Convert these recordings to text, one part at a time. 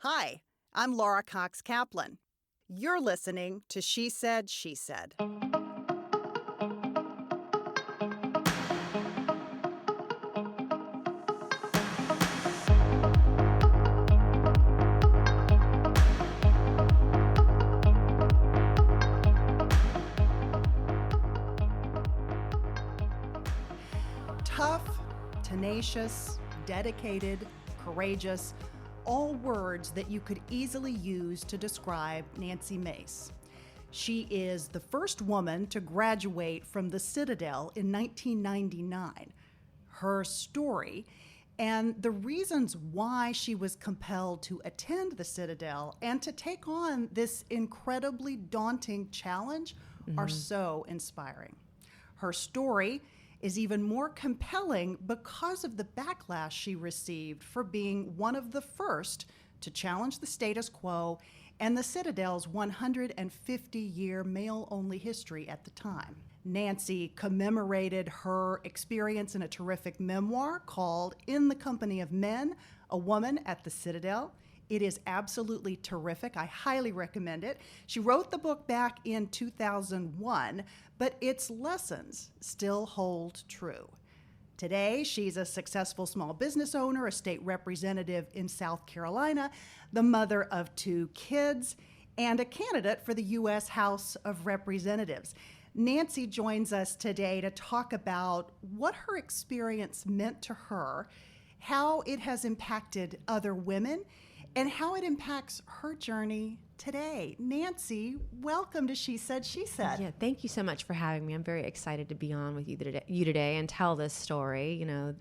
Hi, I'm Laura Cox Kaplan. You're listening to She Said, She Said. Tough, tenacious, dedicated, courageous, all words that you could easily use to describe Nancy Mace. She is the first woman to graduate from the Citadel in 1999. Her story and the reasons why she was compelled to attend the Citadel and to take on this incredibly daunting challenge are so inspiring. Her story is even more compelling because of the backlash she received for being one of the first to challenge the status quo and the Citadel's 150-year male-only history at the time. Nancy commemorated her experience in a terrific memoir called In the Company of Men, A Woman at the Citadel. It is absolutely terrific. I highly recommend it. She wrote the book back in 2001, but its lessons still hold true. Today, she's a successful small business owner, a state representative in South Carolina, the mother of 2 kids, and a candidate for the U.S. House of Representatives. Nancy joins us today to talk about what her experience meant to her, how it has impacted other women, and how it impacts her journey today. Nancy, welcome to She Said, She Said. Yeah, thank you so much for having me. I'm very excited to be on with you today and tell this story. You know,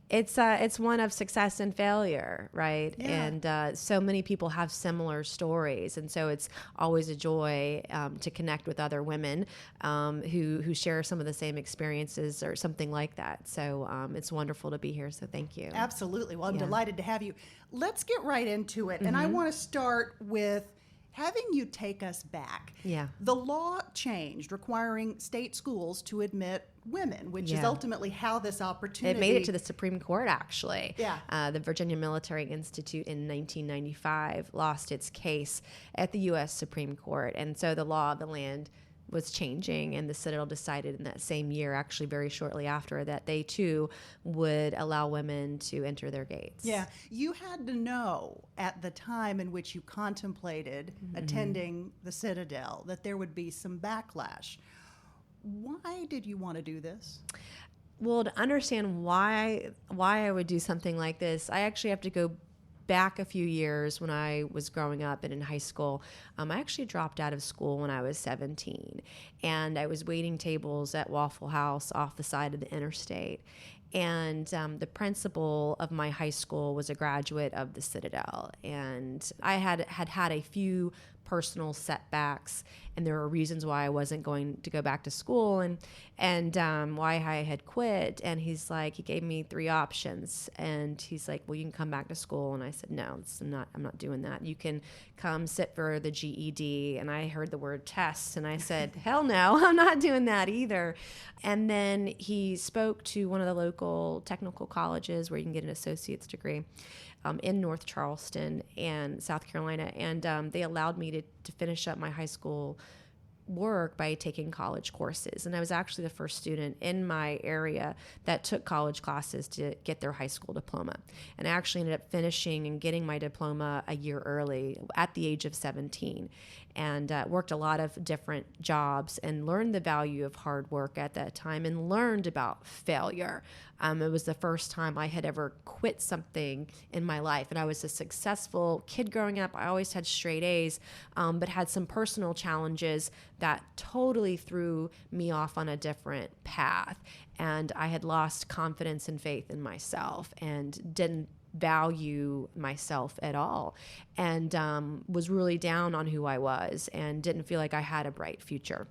it's one of success and failure, right? Yeah. And so many people have similar stories, and so it's always a joy to connect with other women who share some of the same experiences or something like that. So it's wonderful to be here. So thank you. Absolutely. Well, I'm delighted to have you. Let's get right into it. And I want to start with having you take us back. Yeah. The law changed requiring state schools to admit women, which is ultimately how this opportunity... It made it to the Supreme Court, actually. Yeah. The Virginia Military Institute in 1995 lost its case at the U.S. Supreme Court. And so the law of the land was changing, and the Citadel decided in that same year, actually very shortly after, that they too would allow women to enter their gates. Yeah. You had to know at the time in which you contemplated attending the Citadel that there would be some backlash. Why did you want to do this? Well, to understand why I would do something like this, I actually have to go back a few years when I was growing up and in high school. I actually dropped out of school when I was 17, and I was waiting tables at Waffle House off the side of the interstate. And the principal of my high school was a graduate of the Citadel, and I had a few personal setbacks, and there were reasons why I wasn't going to go back to school, and why I had quit. And he gave me 3 options, and he's like, well, you can come back to school. And I said, no, I'm not doing that. You can come sit for the GED. And I heard the word tests, and I said, hell no, I'm not doing that either. And then he spoke to one of the local technical colleges where you can get an associate's degree in North Charleston and South Carolina, and they allowed me to finish up my high school work by taking college courses. And I was actually the first student in my area that took college classes to get their high school diploma. And I actually ended up finishing and getting my diploma a year early at the age of 17, and worked a lot of different jobs and learned the value of hard work at that time and learned about failure. It was the first time I had ever quit something in my life. And I was a successful kid growing up. I always had straight A's, but had some personal challenges that totally threw me off on a different path. And I had lost confidence and faith in myself and didn't value myself at all, and was really down on who I was and didn't feel like I had a bright future.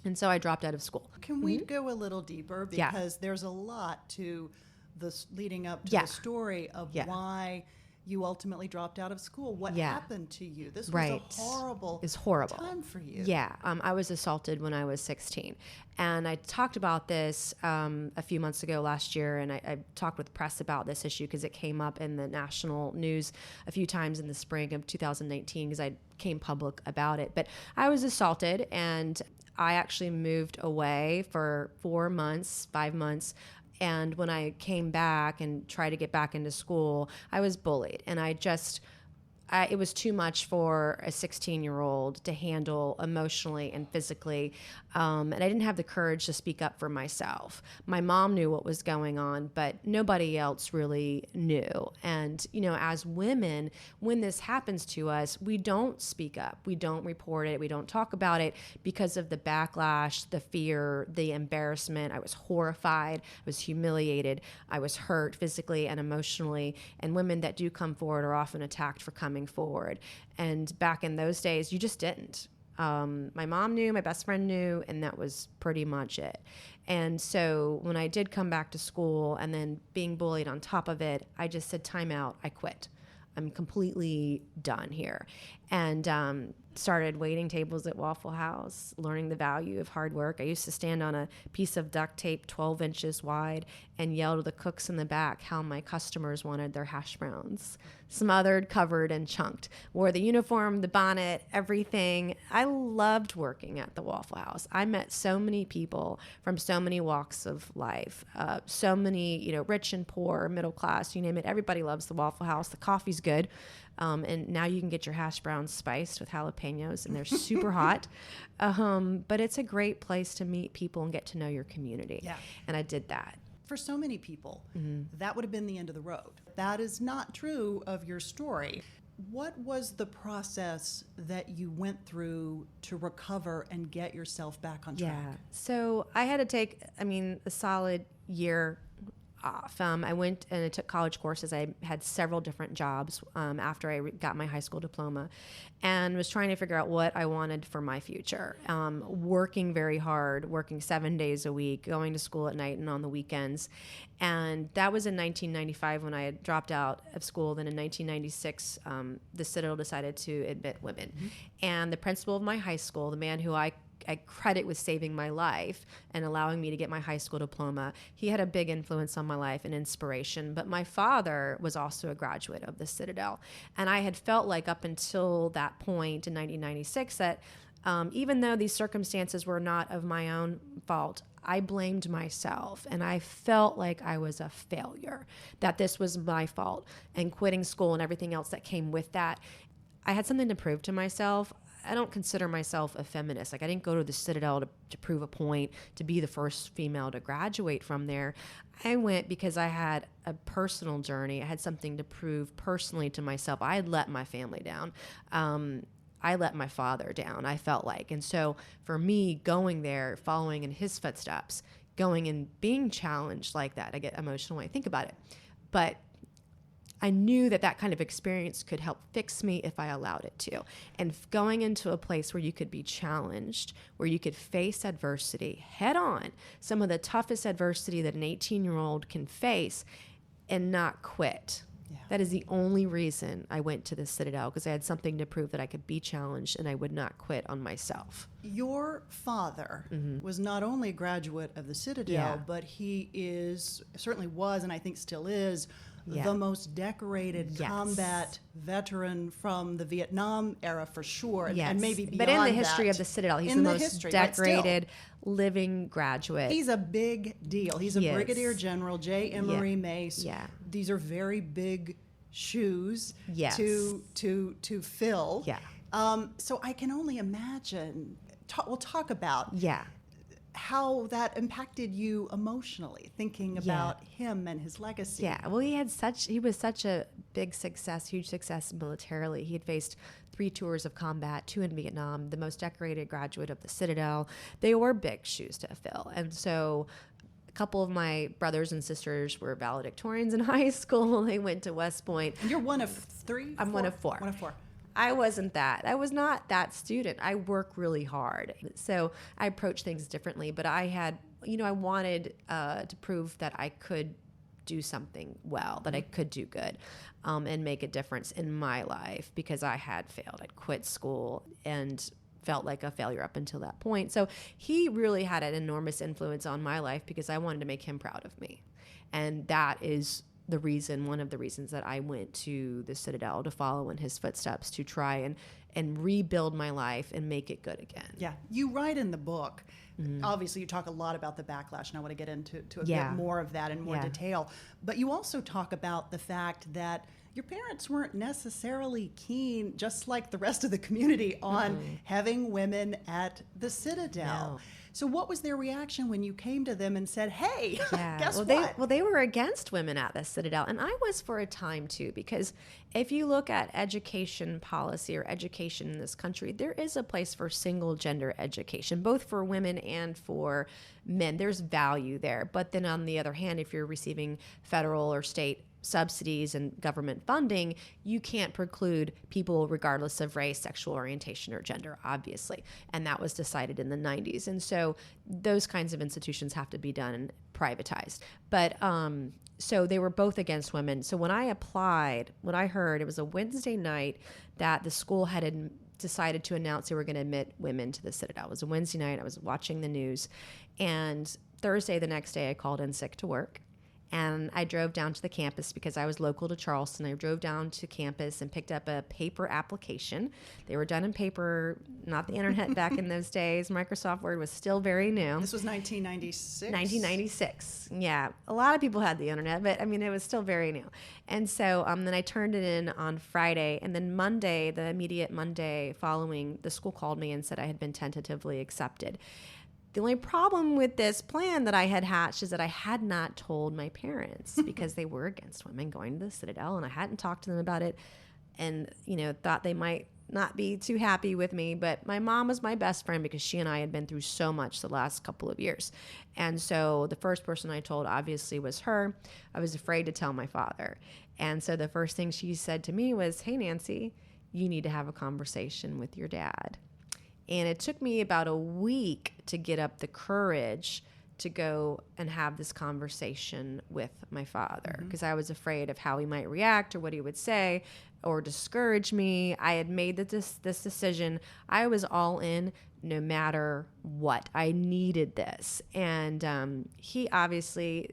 And so I dropped out of school. Can we go a little deeper? Because there's a lot to this leading up to the story of why you ultimately dropped out of school. What Yeah. happened to you? This was Right. a horrible, It's horrible time for you. Yeah, I was assaulted when I was 16, and I talked about this a few months ago last year, and I talked with press about this issue because it came up in the national news a few times in the spring of 2019 because I came public about it. But I was assaulted, and I actually moved away for 4 months, 5 months. And when I came back and tried to get back into school, I was bullied. And it was too much for a 16-year-old to handle emotionally and physically. And I didn't have the courage to speak up for myself. My mom knew what was going on, but nobody else really knew. And, as women, when this happens to us, we don't speak up. We don't report it. We don't talk about it because of the backlash, the fear, the embarrassment. I was horrified. I was humiliated. I was hurt physically and emotionally. And women that do come forward are often attacked for coming forward. And back in those days, you just didn't. My mom knew, my best friend knew, and that was pretty much it. And so when I did come back to school and then being bullied on top of it, I just said, time out, I quit. I'm completely done here. And started waiting tables at Waffle House, learning the value of hard work. I used to stand on a piece of duct tape 12 inches wide and yell to the cooks in the back how my customers wanted their hash browns. Smothered, covered, and chunked. Wore the uniform, the bonnet, everything. I loved working at the Waffle House. I met so many people from so many walks of life. So many, rich and poor, middle class, you name it. Everybody loves the Waffle House. The coffee's good. And now you can get your hash browns spiced with jalapenos, and they're super hot. But it's a great place to meet people and get to know your community. Yeah. And I did that. For so many people, that would have been the end of the road. That is not true of your story. What was the process that you went through to recover and get yourself back on track? Yeah. So I had to take, a solid year off. I went and I took college courses. I had several different jobs after I got my high school diploma, and was trying to figure out what I wanted for my future. Working very hard, working 7 days a week, going to school at night and on the weekends. And that was in 1995 when I had dropped out of school. Then in 1996, the Citadel decided to admit women. Mm-hmm. And the principal of my high school, the man who I credit with saving my life and allowing me to get my high school diploma. He had a big influence on my life and inspiration. But my father was also a graduate of the Citadel. And I had felt like up until that point in 1996 that even though these circumstances were not of my own fault, I blamed myself, and I felt like I was a failure, that this was my fault, and quitting school and everything else that came with that. I had something to prove to myself. I don't consider myself a feminist. Like, I didn't go to the Citadel to prove a point, to be the first female to graduate from there. I went because I had a personal journey. I had something to prove personally to myself. I had let my family down. I let my father down, I felt like. And so for me, going there, following in his footsteps, going and being challenged like that, I get emotional when I think about it. But I knew that kind of experience could help fix me if I allowed it to. And going into a place where you could be challenged, where you could face adversity head on, some of the toughest adversity that an 18-year-old can face, and not quit. Yeah. That is the only reason I went to the Citadel, because I had something to prove that I could be challenged and I would not quit on myself. Your father was not only a graduate of the Citadel, but he certainly was, and I think still is, the most decorated combat veteran from the Vietnam era for sure, and maybe beyond that. But in the history of the Citadel, he's the most decorated living graduate. He's a big deal. He's a Brigadier General, J. Emory Mace. Yeah. These are very big shoes to fill. Yeah. So I can only imagine. We'll talk about how that impacted you emotionally, thinking about him and his legacy. Yeah, well, he was such a big success, huge success militarily. He had faced 3 tours of combat, 2 in Vietnam, the most decorated graduate of the Citadel. They were big shoes to fill. And so a couple of my brothers and sisters were valedictorians in high school. They went to West Point. And you're one of 3? I'm 1 of 4. 1 of 4. I wasn't that. I was not that student. I work really hard. So I approach things differently, but I had, I wanted to prove that I could do something well, that I could do good, and make a difference in my life, because I had failed. I'd quit school and felt like a failure up until that point. So he really had an enormous influence on my life because I wanted to make him proud of me. And that is one of the reasons that I went to the Citadel, to follow in his footsteps, to try and rebuild my life and make it good again. Yeah. You write in the book, obviously you talk a lot about the backlash, and I want to get into a bit more of that in more detail. But you also talk about the fact that your parents weren't necessarily keen, just like the rest of the community, on having women at the Citadel. No. So what was their reaction when you came to them and said, hey, guess what? They were against women at the Citadel, and I was for a time too, because if you look at education policy or education in this country, there is a place for single gender education, both for women and for men. There's value there. But then on the other hand, if you're receiving federal or state subsidies and government funding, you can't preclude people regardless of race, sexual orientation, or gender, obviously. And that was decided in the 90s. And so those kinds of institutions have to be done and privatized. But so they were both against women. So when I applied, what I heard, it was a Wednesday night that the school had decided to announce they were going to admit women to the Citadel. It was a Wednesday night. I was watching the news. And Thursday, the next day, I called in sick to work. And I drove down to the campus because I was local to Charleston. I drove down to campus and picked up a paper application. They were done in paper, not the internet back in those days. Microsoft Word was still very new. This was 1996? 1996. Yeah. A lot of people had the internet, but I mean, it was still very new. And so then I turned it in on Friday. And then Monday, the immediate Monday following, the school called me and said I had been tentatively accepted. The only problem with this plan that I had hatched is that I had not told my parents because they were against women going to the Citadel, and I hadn't talked to them about it, and, thought they might not be too happy with me. But my mom was my best friend because she and I had been through so much the last couple of years. And so the first person I told obviously was her. I was afraid to tell my father. And so the first thing she said to me was, "Hey, Nancy, you need to have a conversation with your dad." And it took me about a week to get up the courage to go and have this conversation with my father, because I was afraid of how he might react or what he would say or discourage me. I had made this decision. I was all in no matter what. I needed this. And he obviously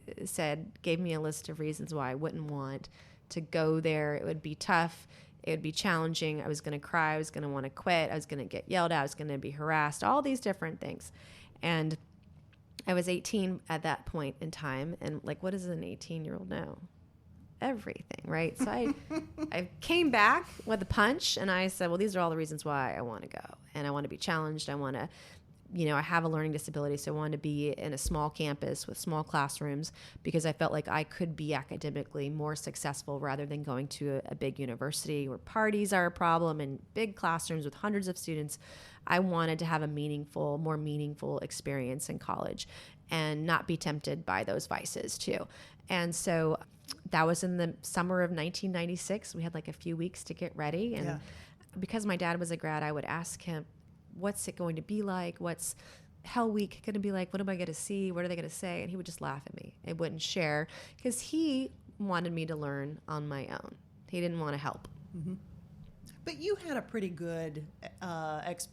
gave me a list of reasons why I wouldn't want to go there. It would be tough. It would be challenging. I was going to cry. I was going to want to quit. I was going to get yelled at. I was going to be harassed, all these different things. And I was 18 at that point in time. And what does an 18-year-old know? Everything, right? So I came back with a punch, and I said, well, these are all the reasons why I want to go. And I want to be challenged. I want to, I have a learning disability, so I wanted to be in a small campus with small classrooms because I felt like I could be academically more successful rather than going to a big university where parties are a problem and big classrooms with hundreds of students. I wanted to have a more meaningful experience in college and not be tempted by those vices too. And so that was in the summer of 1996. We had a few weeks to get ready. And because my dad was a grad, I would ask him, what's it going to be like? What's Hell Week going to be like? What am I going to see? What are they going to say? And he would just laugh at me. He wouldn't share because he wanted me to learn on my own. He didn't want to help. Mm-hmm. But you had a pretty good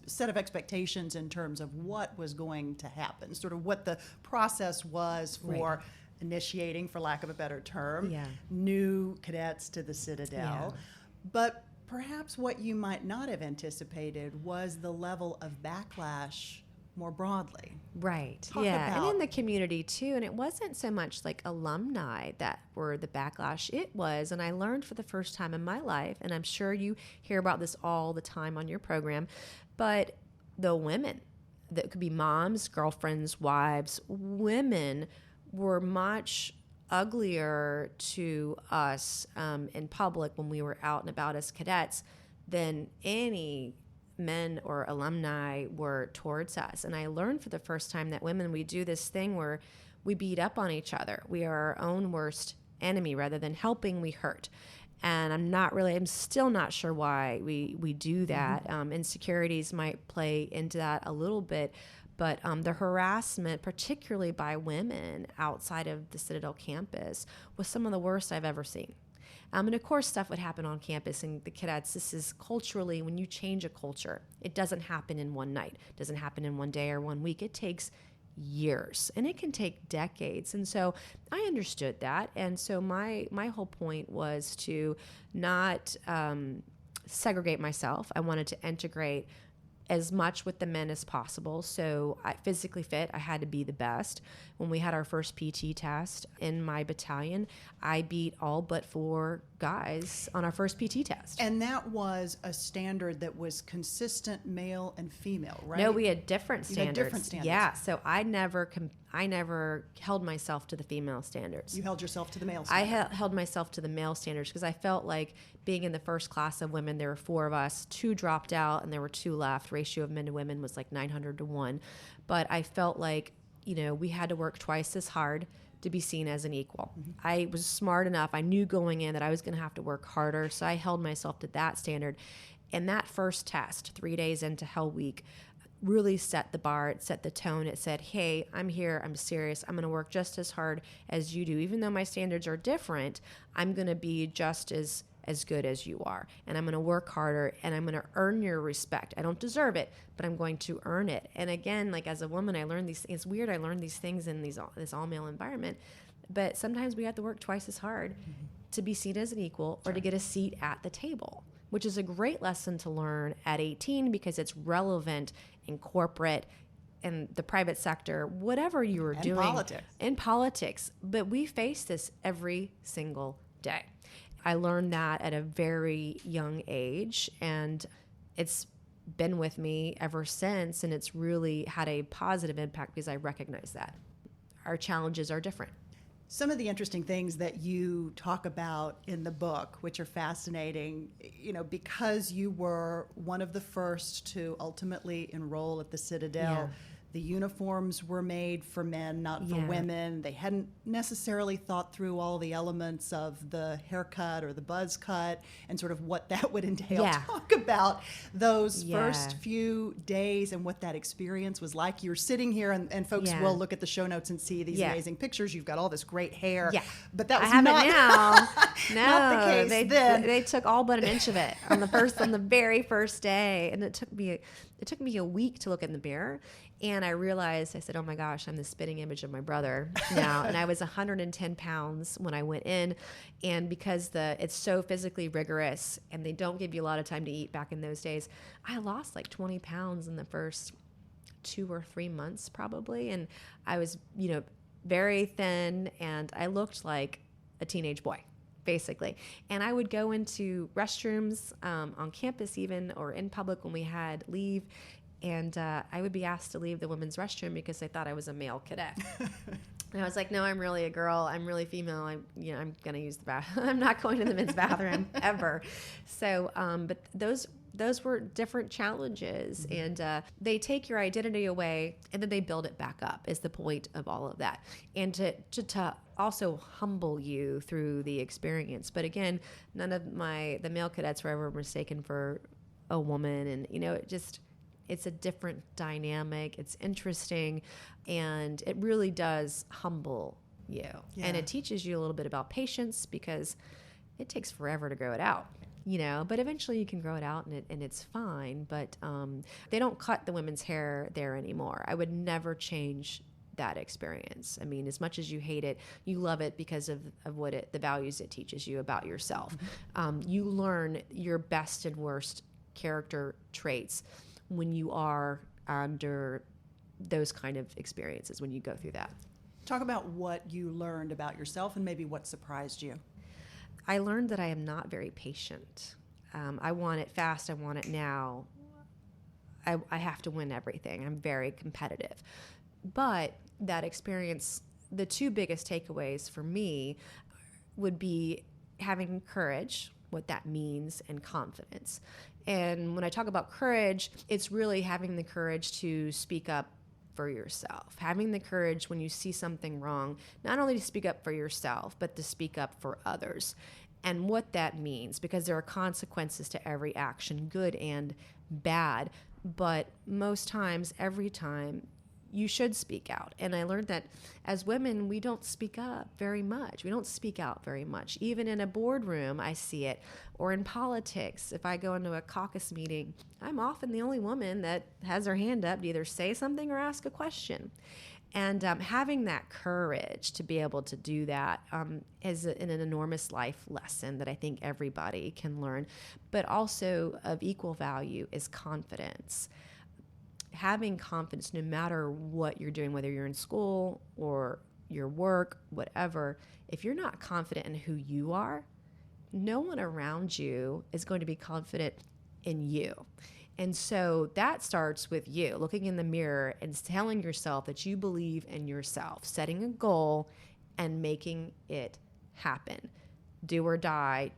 set of expectations in terms of what was going to happen, sort of what the process was for initiating, for lack of a better term, new cadets to the Citadel. Yeah. But perhaps what you might not have anticipated was the level of backlash more broadly. Right. Talk and about in the community too. And it wasn't so much alumni that were the backlash. It was, and I learned for the first time in my life, and I'm sure you hear about this all the time on your program, but the women, that could be moms, girlfriends, wives, women were much uglier to us in public when we were out and about as cadets than any men or alumni were towards us. And I learned for the first time that women, we do this thing where we beat up on each other. We are our own worst enemy. Rather than helping, we hurt. And I'm still not sure why we do that. Insecurities might play into that a little bit, But the harassment, particularly by women outside of the Citadel campus, was some of the worst I've ever seen. And of course, stuff would happen on campus, and the cadets, this is culturally, when you change a culture, it doesn't happen in one night. It doesn't happen in one day or 1 week. It takes years, and it can take decades. And so I understood that. And so my whole point was to not segregate myself. I wanted to integrate as much with the men as possible. So I physically fit, I had to be the best. When we had our first PT test in my battalion, I beat all but 4 guys on our first PT test. And that was a standard that was consistent male and female, right? No, we had different standards. You had different standards. Yeah, so I never held myself to the female standards. You held yourself to the male standards. I held myself to the male standards because I felt like being in the first class of women, there were 4 of us, 2 dropped out and there were 2 left. Ratio of men to women was like 900 to 1. But I felt like, we had to work twice as hard to be seen as an equal. Mm-hmm. I was smart enough. I knew going in that I was going to have to work harder. So I held myself to that standard. And that first test, 3 days into Hell Week, really set the bar. It set the tone. It said, hey, I'm here. I'm serious. I'm going to work just as hard as you do. Even though my standards are different, I'm going to be just as good as you are. And I'm going to work harder, and I'm going to earn your respect. I don't deserve it, but I'm going to earn it. And again, like as a woman, I learned these things. It's weird. I learned these things in this all-male environment. But sometimes we have to work twice as hard to be seen as an equal or to get a seat at the table, which is a great lesson to learn at 18 because it's relevant in corporate and the private sector, whatever you are doing. In politics. But we face this every single day. I learned that at a very young age, and it's been with me ever since, and it's really had a positive impact because I recognize that. Our challenges are different. Some of the interesting things that you talk about in the book, which are fascinating, because you were one of the first to ultimately enroll at the Citadel. Yeah. The uniforms were made for men, not for women. They hadn't necessarily thought through all the elements of the haircut or the buzz cut and sort of what that would entail. Yeah. Talk about those first few days and what that experience was like. You're sitting here, and folks will look at the show notes and see these amazing pictures. You've got all this great hair. Yeah. But that was I have not, it now. No, not the case then. They took all but an inch of it on the very first day. And it took me a week to look in the mirror. And I realized, I said, oh my gosh, I'm the spitting image of my brother now. And I was 110 pounds when I went in. And because it's so physically rigorous and they don't give you a lot of time to eat back in those days, I lost like 20 pounds in the first 2 or 3 months probably. And I was, very thin, and I looked like a teenage boy, basically. And I would go into restrooms on campus even, or in public when we had leave, and I would be asked to leave the women's restroom because they thought I was a male cadet. And I was like, no, I'm really a girl. I'm really female. I'm going to use the bathroom. I'm not going to the men's bathroom ever. So, but those were different challenges, and they take your identity away and then they build it back up is the point of all of that. And to also humble you through the experience. But again, none of the male cadets were ever mistaken for a woman. And, it's a different dynamic. It's interesting, and it really does humble you. Yeah. And it teaches you a little bit about patience because it takes forever to grow it out, but eventually you can grow it out and it's fine. But they don't cut the women's hair there anymore. I would never change that experience. I mean, as much as you hate it, you love it because of the values it teaches you about yourself. Mm-hmm. You learn your best and worst character traits when you are under those kind of experiences, when you go through that. Talk about what you learned about yourself and maybe what surprised you. I learned that I am not very patient. I want it fast. I want it now. I have to win everything. I'm very competitive. But that experience, the 2 biggest takeaways for me would be having courage, what that means, and confidence. And when I talk about courage, it's really having the courage to speak up for yourself, having the courage when you see something wrong, not only to speak up for yourself, but to speak up for others. And what that means, because there are consequences to every action, good and bad. But most times, every time, you should speak out. And I learned that as women, we don't speak up very much. We don't speak out very much. Even in a boardroom, I see it. Or in politics, if I go into a caucus meeting, I'm often the only woman that has her hand up to either say something or ask a question. And having that courage to be able to do that is an enormous life lesson that I think everybody can learn. But also of equal value is confidence. Having confidence no matter what you're doing, whether you're in school or your work, whatever, if you're not confident in who you are, no one around you is going to be confident in you. And so that starts with you looking in the mirror and telling yourself that you believe in yourself, setting a goal and making it happen. Do or die,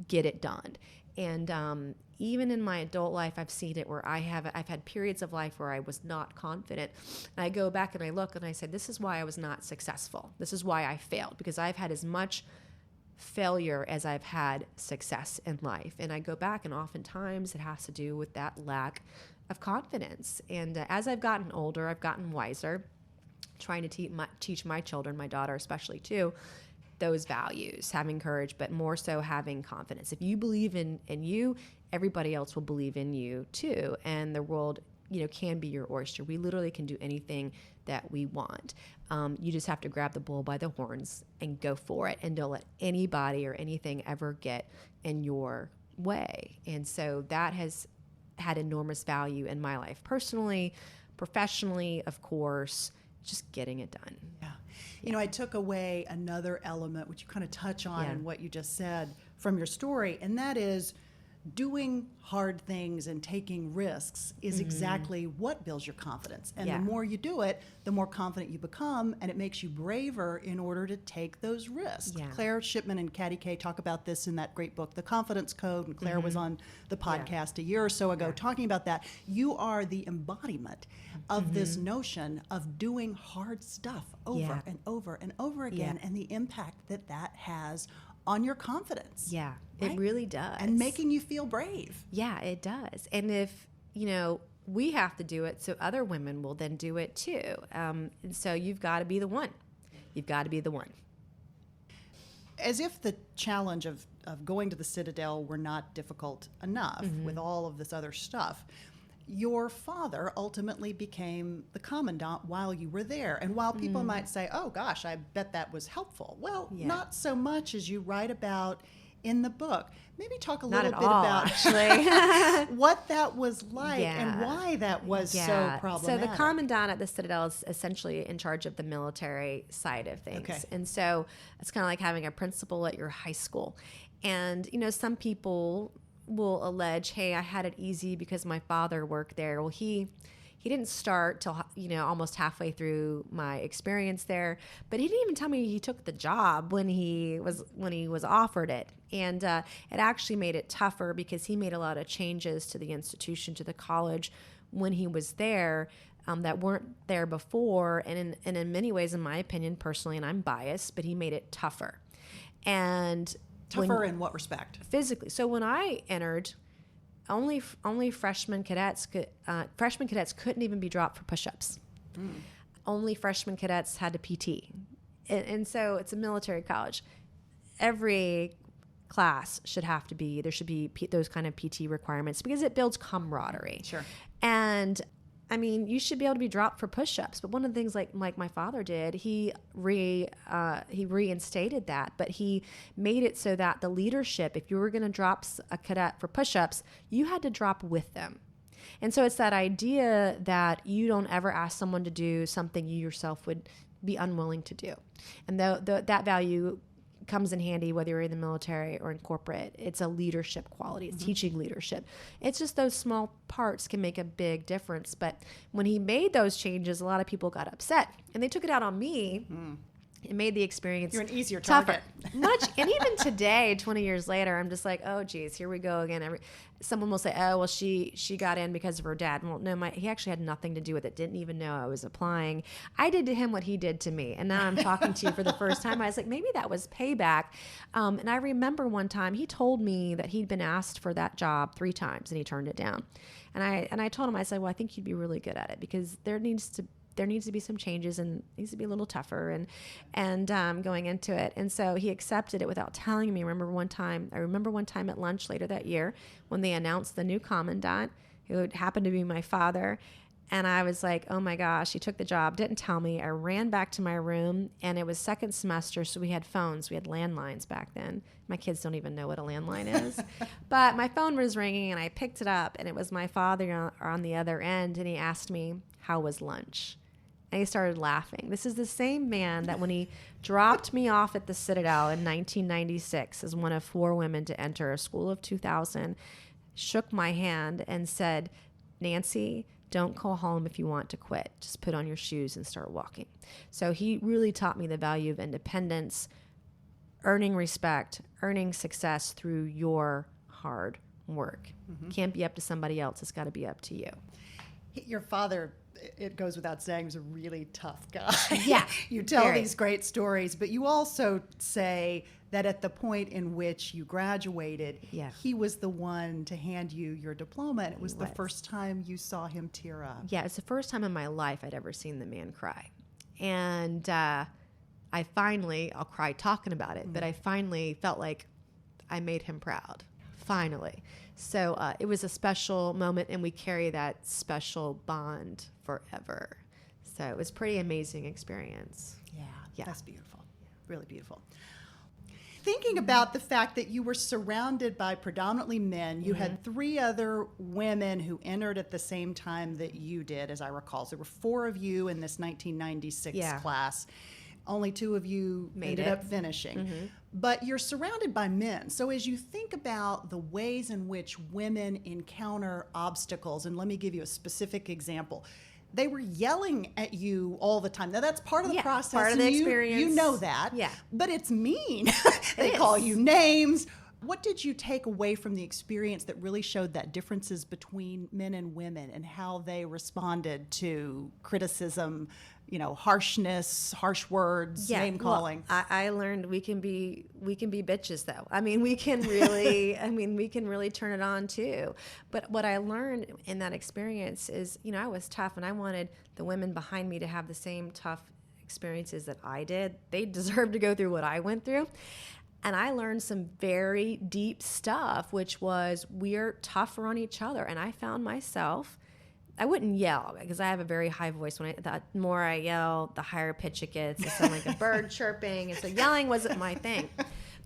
get it done. And even in my adult life, I've seen it where I've had periods of life where I was not confident. And I go back and I look and I say, this is why I was not successful. This is why I failed, because I've had as much failure as I've had success in life. And I go back and oftentimes it has to do with that lack of confidence. And as I've gotten older, I've gotten wiser, trying to teach my children, my daughter especially too, those values, having courage, but more so having confidence. If you believe in you, everybody else will believe in you too. And the world, can be your oyster. We literally can do anything that we want. You just have to grab the bull by the horns and go for it, and don't let anybody or anything ever get in your way. And so that has had enormous value in my life, personally, professionally, of course, just getting it done. Yeah. I took away another element, which you kind of touch on in what you just said from your story, and that is doing hard things and taking risks is exactly what builds your confidence. And the more you do it, the more confident you become, and it makes you braver in order to take those risks. Yeah. Claire Shipman and Katty Kay talk about this in that great book, The Confidence Code, and Claire was on the podcast a year or so ago talking about that. You are the embodiment of this notion of doing hard stuff over and over and over again, and the impact that that has on your confidence. Yeah, right? It really does. And making you feel brave. Yeah, it does. And if, we have to do it, so other women will then do it too. And so you've got to be the one. You've got to be the one. As if the challenge of going to the Citadel were not difficult enough with all of this other stuff, your father ultimately became the commandant while you were there. And while people might say, oh gosh, I bet that was helpful. Well, not so much as you write about in the book. Maybe talk a little bit about actually what that was like and why that was so problematic. So the commandant at the Citadel is essentially in charge of the military side of things. Okay. And so it's kind of like having a principal at your high school. And, some people will allege, hey, I had it easy because my father worked there. Well, he didn't start till, almost halfway through my experience there, but he didn't even tell me he took the job when he was offered it. And it actually made it tougher because he made a lot of changes to the institution, to the college when he was there that weren't there before. And in many ways, in my opinion, personally, and I'm biased, but he made it tougher. And tougher in what respect? Physically. So when I entered, only freshman cadets couldn't even be dropped for push-ups. Only freshman cadets had to PT. And so it's a military college. Every class there should be those kind of PT requirements because it builds camaraderie. Sure. And you should be able to be dropped for push-ups. But one of the things like my father did, he reinstated that, but he made it so that the leadership, if you were going to drop a cadet for push-ups, you had to drop with them. And so it's that idea that you don't ever ask someone to do something you yourself would be unwilling to do. And that value comes in handy whether you're in the military or in corporate. It's a leadership quality. It's teaching leadership. It's just those small parts can make a big difference. But when he made those changes, a lot of people got upset and they took it out on me. It made the experience You're an easier tougher. target. And even today, 20 years later, I'm just like, oh, geez, here we go again. Someone will say, oh, well, she got in because of her dad. Well, no, he actually had nothing to do with it. Didn't even know I was applying. I did to him what he did to me. And now I'm talking to you for the first time. I was like, maybe that was payback. And I remember one time he told me that he'd been asked for that job 3 times and he turned it down. And I told him, I said, well, I think you'd be really good at it because there needs to there needs to be some changes and needs to be a little tougher and going into it. And so he accepted it without telling me. I remember one time at lunch later that year when they announced the new commandant, who happened to be my father. And I was like, oh my gosh, he took the job, didn't tell me. I ran back to my room, and it was second semester, so we had phones. We had landlines back then. My kids don't even know what a landline is. But my phone was ringing, and I picked it up, and it was my father on the other end, and he asked me, how was lunch? And he started laughing. This is the same man that when he dropped me off at the Citadel in 1996 as one of 4 women to enter a school of 2,000, shook my hand and said, Nancy, don't go home if you want to quit. Just put on your shoes and start walking. So he really taught me the value of independence, earning respect, earning success through your hard work. Can't be up to somebody else. It's got to be up to you. Your father, it goes without saying, was a really tough guy. Yeah. You tell these great stories, but you also say that at the point in which you graduated, he was the one to hand you your diploma, and it was the first time you saw him tear up. Yeah, it's the first time in my life I'd ever seen the man cry. And I finally, I'll cry talking about it, but I finally felt like I made him proud, finally. So it was a special moment, and we carry that special bond forever. So it was a pretty amazing experience. Yeah, that's beautiful. Really beautiful. Thinking about the fact that you were surrounded by predominantly men, you had 3 other women who entered at the same time that you did, as I recall. So there were 4 of you in this 1996 class. Only 2 of you ended up finishing. But you're surrounded by men. So as you think about the ways in which women encounter obstacles, and let me give you a specific example. They were yelling at you all the time. Now, that's part of the process. Part of the experience. You know that. Yeah. But it's mean. They call you names. What did you take away from the experience that really showed that differences between men and women and how they responded to criticism, harshness, harsh words, name calling? Well, I learned we can be bitches though. I mean, we can really turn it on too. But what I learned in that experience is, I was tough, and I wanted the women behind me to have the same tough experiences that I did. They deserve to go through what I went through. And I learned some very deep stuff, which was we're tougher on each other. And I found myself, I wouldn't yell because I have a very high voice. The more I yell, the higher pitch it gets. It sounds like a bird chirping. And so yelling wasn't my thing.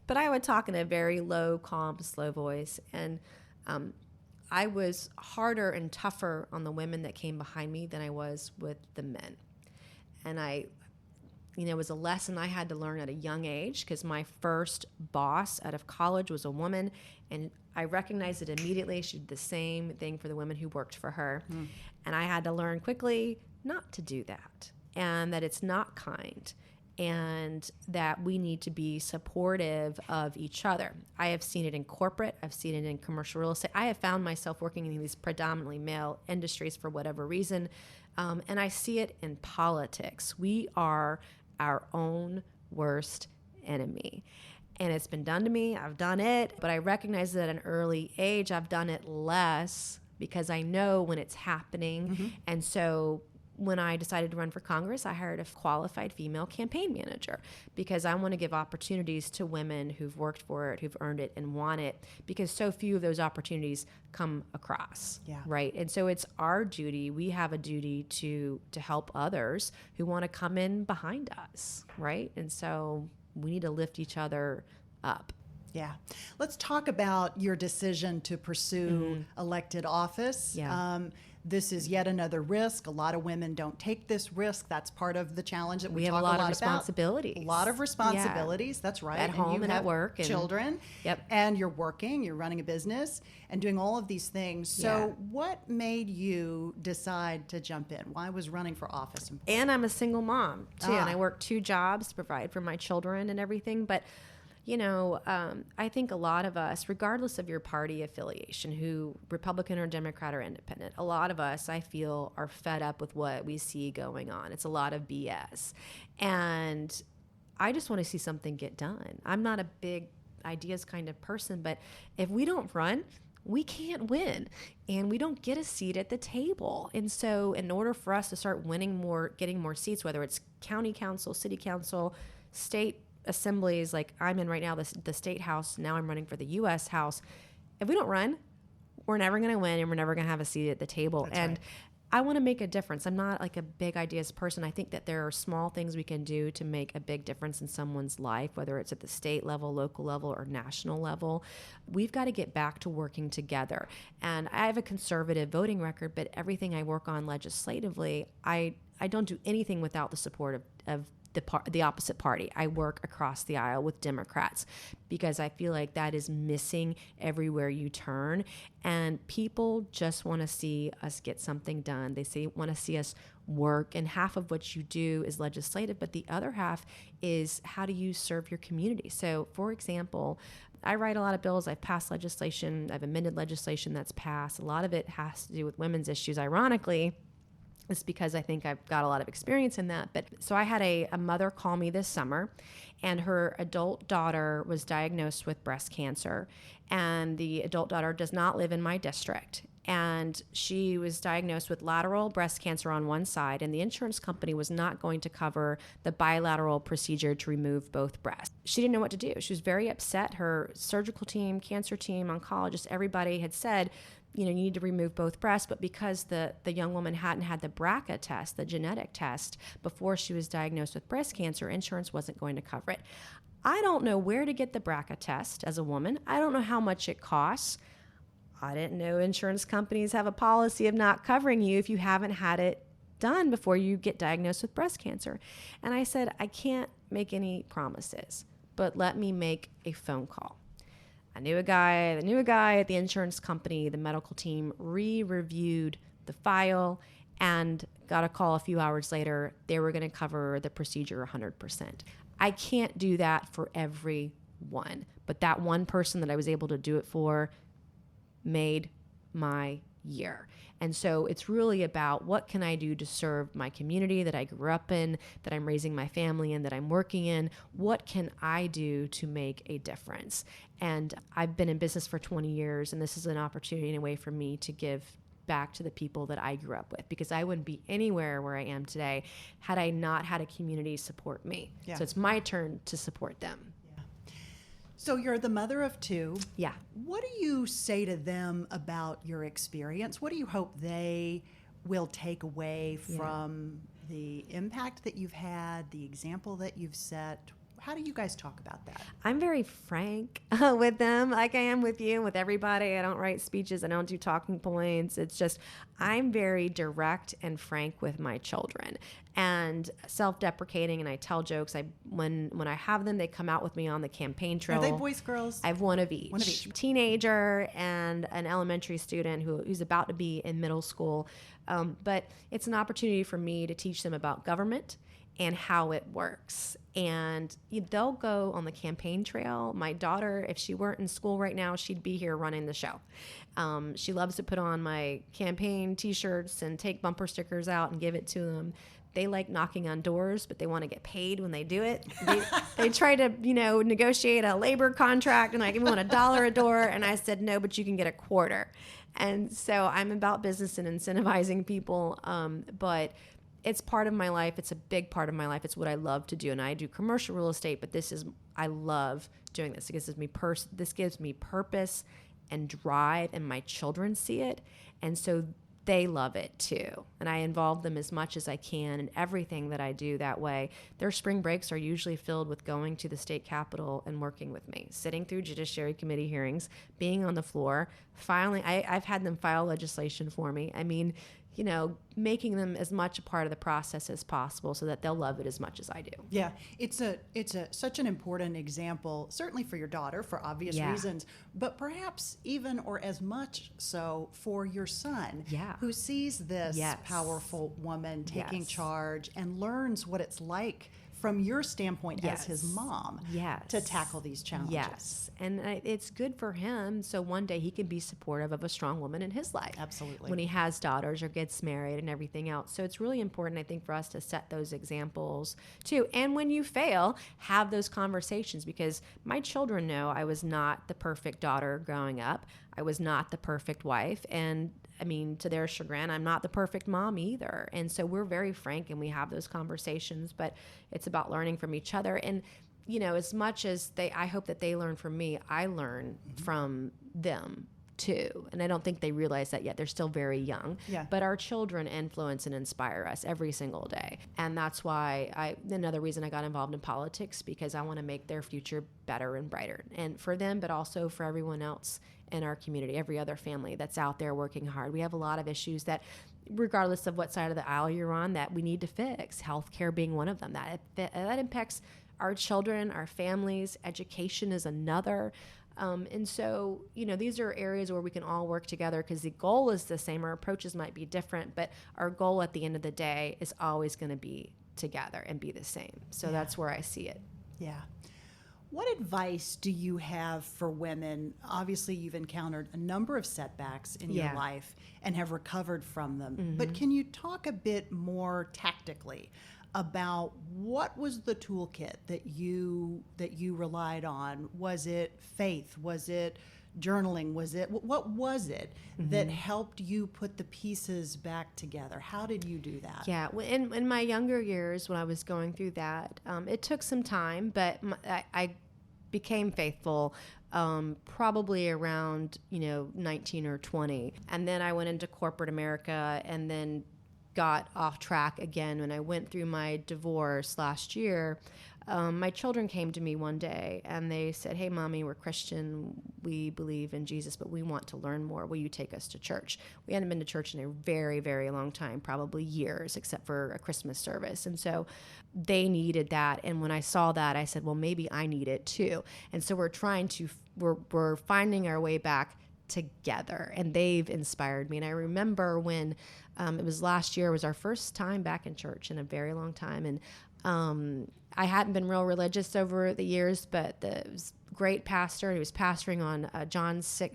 But I would talk in a very low, calm, slow voice. And I was harder and tougher on the women that came behind me than I was with the men. And it was a lesson I had to learn at a young age because my first boss out of college was a woman, and I recognized it immediately. She did the same thing for the women who worked for her. And I had to learn quickly not to do that, and that it's not kind, and that we need to be supportive of each other. I have seen it in corporate. I've seen it in commercial real estate. I have found myself working in these predominantly male industries for whatever reason, and I see it in politics. We are our own worst enemy. And it's been done to me. I've done it, but I recognize that at an early age, I've done it less because I know when it's happening. And so when I decided to run for Congress, I hired a qualified female campaign manager because I want to give opportunities to women who've worked for it, who've earned it and want it, because so few of those opportunities come across, right? And so it's our duty. We have a duty to help others who want to come in behind us, right? And so we need to lift each other up. Yeah. Let's talk about your decision to pursue elected office. This is yet another risk. A lot of women don't take this risk. That's part of the challenge that we talk a lot about. We have a lot of responsibilities. A lot of responsibilities. That's right. At home and at work. Children. And you're working, you're running a business and doing all of these things. So what made you decide to jump in? Why was running for office important? And I'm a single mom too. And I work 2 jobs to provide for my children and everything. But I think a lot of us, regardless of your party affiliation, who Republican or Democrat or Independent, a lot of us, I feel, are fed up with what we see going on. It's a lot of BS. And I just want to see something get done. I'm not a big ideas kind of person, but if we don't run, we can't win and we don't get a seat at the table. And so in order for us to start winning more, getting more seats, whether it's county council, city council, state assemblies, like I'm in right now, the state house, now I'm running for the U.S. House. If we don't run, we're never going to win and we're never going to have a seat at the table. That's and right. I want to make a difference. I'm not like a big ideas person. I think that there are small things we can do to make a big difference in someone's life, whether it's at the state level, local level, or national level. We've got to get back to working together. And I have a conservative voting record, but everything I work on legislatively, I don't do anything without the support of the opposite party. I work across the aisle with Democrats because I feel like that is missing everywhere you turn. And people just want to see us get something done. They want to see us work. And half of what you do is legislative, but the other half is how do you serve your community? So, for example, I write a lot of bills. I've passed legislation. I've amended legislation that's passed. A lot of it has to do with women's issues, ironically. It's because I think I've got a lot of experience in that. But so I had a mother call me this summer, and her adult daughter was diagnosed with breast cancer. And the adult daughter does not live in my district. And she was diagnosed with lateral breast cancer on one side, and the insurance company was not going to cover the bilateral procedure to remove both breasts. She didn't know what to do. She was very upset. Her surgical team, cancer team, oncologists, everybody had said, you need to remove both breasts, but because the young woman hadn't had the BRCA test, the genetic test, before she was diagnosed with breast cancer, insurance wasn't going to cover it. I don't know where to get the BRCA test as a woman. I don't know how much it costs. I didn't know insurance companies have a policy of not covering you if you haven't had it done before you get diagnosed with breast cancer. And I said, I can't make any promises, but let me make a phone call. I knew a guy at the insurance company. The medical team re-reviewed the file and got a call a few hours later. They were going to cover the procedure 100%. I can't do that for everyone, but that one person that I was able to do it for made my year. And so it's really about what can I do to serve my community that I grew up in, that I'm raising my family in, that I'm working in. What can I do to make a difference? And I've been in business for 20 years, and this is an opportunity and a way for me to give back to the people that I grew up with, because I wouldn't be anywhere where I am today had I not had a community support me. Yeah. So it's my turn to support them. So you're the mother of two. Yeah. What do you say to them about your experience? What do you hope they will take away from the impact that you've had, the example that you've set? How do you guys talk about that? I'm very frank with them, like I am with you and with everybody. I don't write speeches. I don't do talking points. It's just I'm very direct and frank with my children and self-deprecating, and I tell jokes. When I have them, they come out with me on the campaign trail. Are they boys, girls? I have one of each. One of each. Teenager and an elementary student who's about to be in middle school. But it's an opportunity for me to teach them about government and how it works. And they'll go on the campaign trail. My daughter, if she weren't in school right now, she'd be here running the show. She loves to put on my campaign t-shirts and take bumper stickers out and give it to them. They like knocking on doors, but they want to get paid when they do it. They try to, negotiate a labor contract, and I give them $1 a door. And I said, no, but you can get a quarter. And so I'm about business and incentivizing people. But it's part of my life. It's a big part of my life. It's what I love to do. And I do commercial real estate, but I love doing this. This gives me purpose and drive, and my children see it. And so they love it too. And I involve them as much as I can in everything that I do that way. Their spring breaks are usually filled with going to the state capitol and working with me, sitting through Judiciary Committee hearings, being on the floor, filing. I've had them file legislation for me. I mean, making them as much a part of the process as possible so that they'll love it as much as I do. Yeah, it's such an important example, certainly for your daughter for obvious reasons, but perhaps even or as much so for your son, who sees this powerful woman taking charge and learns what it's like from your standpoint as his mom to tackle these challenges. Yes, and it's good for him, so one day he can be supportive of a strong woman in his life. Absolutely. When he has daughters or gets married and everything else. So it's really important, I think, for us to set those examples too. And when you fail, have those conversations, because my children know I was not the perfect daughter growing up. I was not the perfect wife. And I mean, to their chagrin, I'm not the perfect mom either. And so we're very frank and we have those conversations, but it's about learning from each other. And, you know, as much as I hope that they learn from me, I learn from them too. And I don't think they realize that yet. They're still very young. Yeah. But our children influence and inspire us every single day. And that's why another reason I got involved in politics, because I want to make their future better and brighter. And for them, but also for everyone else in our community, every other family that's out there working hard. We have a lot of issues that, regardless of what side of the aisle you're on, that we need to fix. Healthcare being one of them. That impacts our children, our families. Education is another. And so, you know, these are areas where we can all work together because the goal is the same. Our approaches might be different, but our goal at the end of the day is always going to be together and be the same. So that's where I see it. Yeah. What advice do you have for women? Obviously, you've encountered a number of setbacks in your life and have recovered from them. But can you talk a bit more tactically about what was the toolkit that you relied on? Was it faith? Was it journaling? What was it that helped you put the pieces back together? How did you do that? Yeah, in my younger years when I was going through that, it took some time, but I became faithful probably around 19 or 20, and then I went into corporate America and then got off track again when I went through my divorce last year. My children came to me one day and they said, "Hey, Mommy, we're Christian. We believe in Jesus, but we want to learn more. Will you take us to church?" We hadn't been to church in a very, very long time, probably years, except for a Christmas service. And so they needed that. And when I saw that, I said, well, maybe I need it too. And so we're finding our way back together, and they've inspired me. And I remember when it was last year, was our first time back in church in a very long time. And I hadn't been real religious over the years, but it was a great pastor. He was pastoring on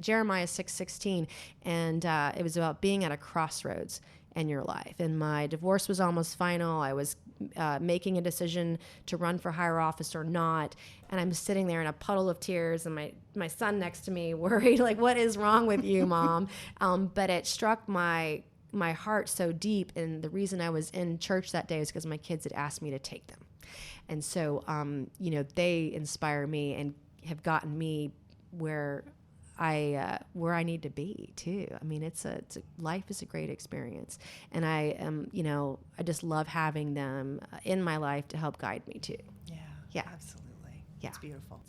Jeremiah 6:16, and it was about being at a crossroads in your life. And my divorce was almost final. I was making a decision to run for higher office or not. And I'm sitting there in a puddle of tears, and my son next to me worried, like, what is wrong with you, Mom? But it struck my heart so deep. And the reason I was in church that day is because my kids had asked me to take them. And so, they inspire me and have gotten me where I need to be too. I mean, life is a great experience, and I just love having them in my life to help guide me too. Yeah, absolutely. Yeah, it's beautiful.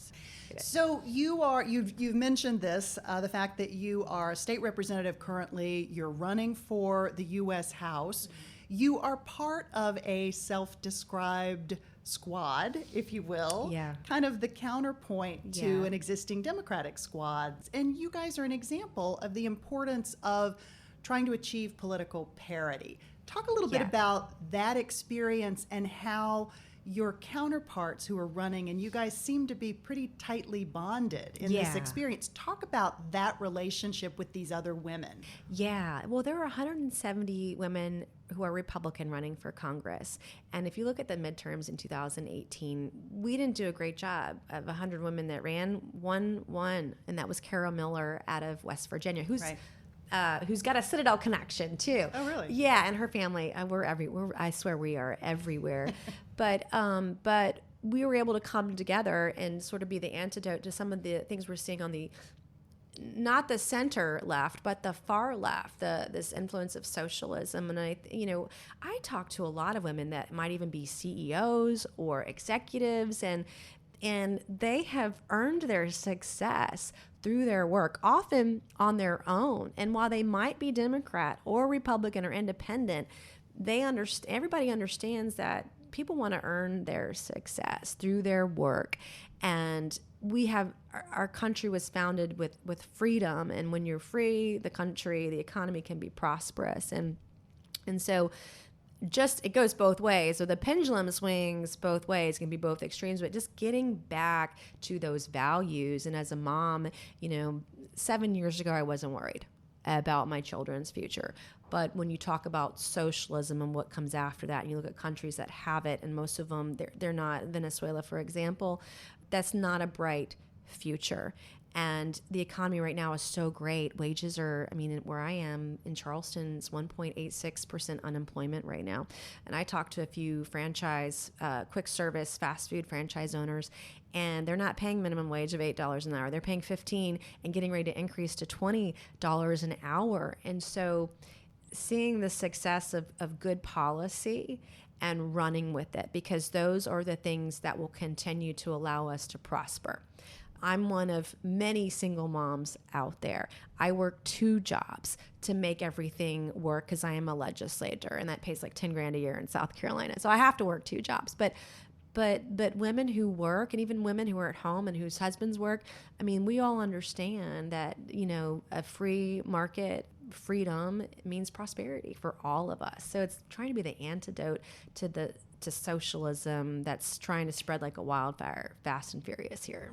So you've mentioned this, the fact that you are a state representative currently. You're running for the U.S. House. You are part of a self-described squad, if you will, kind of the counterpoint to an existing Democratic squad. And you guys are an example of the importance of trying to achieve political parity. Talk a little bit about that experience and how your counterparts who are running, and you guys seem to be pretty tightly bonded in this experience. Talk about that relationship with these other women. Yeah, well, there are 170 women who are Republican running for Congress. And if you look at the midterms in 2018, we didn't do a great job. Of 100 women that ran, one won, and that was Carol Miller out of West Virginia, who's got a Citadel connection too. Oh, really? Yeah, and her family. I swear we are everywhere. But we were able to come together and sort of be the antidote to some of the things we're seeing on not the center left, but the far left, this influence of socialism. And I talk to a lot of women that might even be CEOs or executives, and they have earned their success through their work, often on their own. And while they might be Democrat or Republican or independent, everybody understands that people want to earn their success through their work. And our country was founded with freedom. And when you're free, the economy can be prosperous. And so it goes both ways. So the pendulum swings both ways, can be both extremes, but just getting back to those values. And as a mom, 7 years ago, I wasn't worried about my children's future. But when you talk about socialism and what comes after that, and you look at countries that have it, and most of them, they're not, Venezuela, for example, that's not a bright future. And the economy right now is so great. Wages are, I mean, where I am in Charleston, it's 1.86% unemployment right now. And I talked to a few franchise, quick service, fast food franchise owners, and they're not paying minimum wage of $8 an hour. They're paying $15 and getting ready to increase to $20 an hour. And so seeing the success of good policy and running with it, because those are the things that will continue to allow us to prosper. I'm one of many single moms out there. I work 2 jobs to make everything work because I am a legislator, and that pays like $10,000 a year in South Carolina. So I have to work 2 jobs. But women who work, and even women who are at home and whose husbands work, I mean, we all understand that, you know, a free market freedom means prosperity for all of us. So it's trying to be the antidote to socialism that's trying to spread like a wildfire, fast and furious here.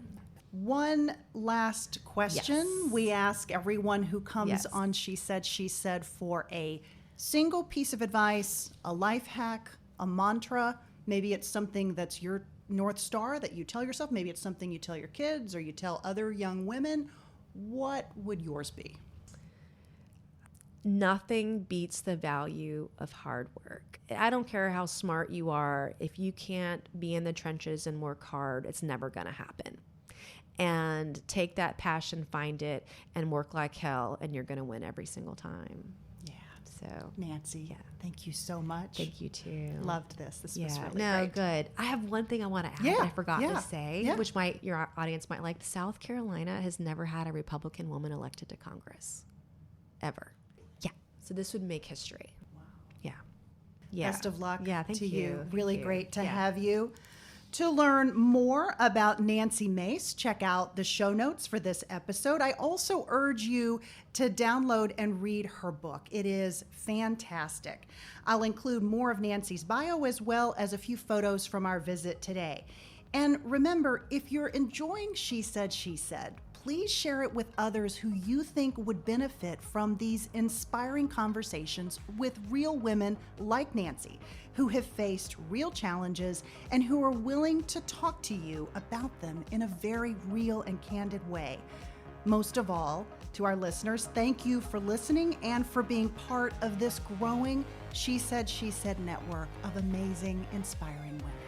One last question. Yes. We ask everyone who comes Yes. on She Said for a single piece of advice, a life hack, a mantra. Maybe it's something that's your North Star that you tell yourself. Maybe it's something you tell your kids or you tell other young women. What would yours be? Nothing beats the value of hard work. I don't care how smart you are. If you can't be in the trenches and work hard, it's never going to happen. And take that passion, find it, and work like hell, and you're going to win every single time. Yeah. So, Nancy, thank you so much. Thank you too. Loved this. This was Yeah, really no, great. good. I have one thing I want to add Yeah, that I forgot yeah, to say, yeah. which your audience might like. South Carolina has never had a Republican woman elected to Congress, ever. Yeah. So this would make history. Wow. Yeah. Yeah. Best of luck thank to you. Thank Really you. great to Yeah. have you. To learn more about Nancy Mace, check out the show notes for this episode. I also urge you to download and read her book. It is fantastic. I'll include more of Nancy's bio as well as a few photos from our visit today. And remember, if you're enjoying She Said, please share it with others who you think would benefit from these inspiring conversations with real women like Nancy, who have faced real challenges and who are willing to talk to you about them in a very real and candid way. Most of all, to our listeners, thank you for listening and for being part of this growing She Said network of amazing, inspiring women.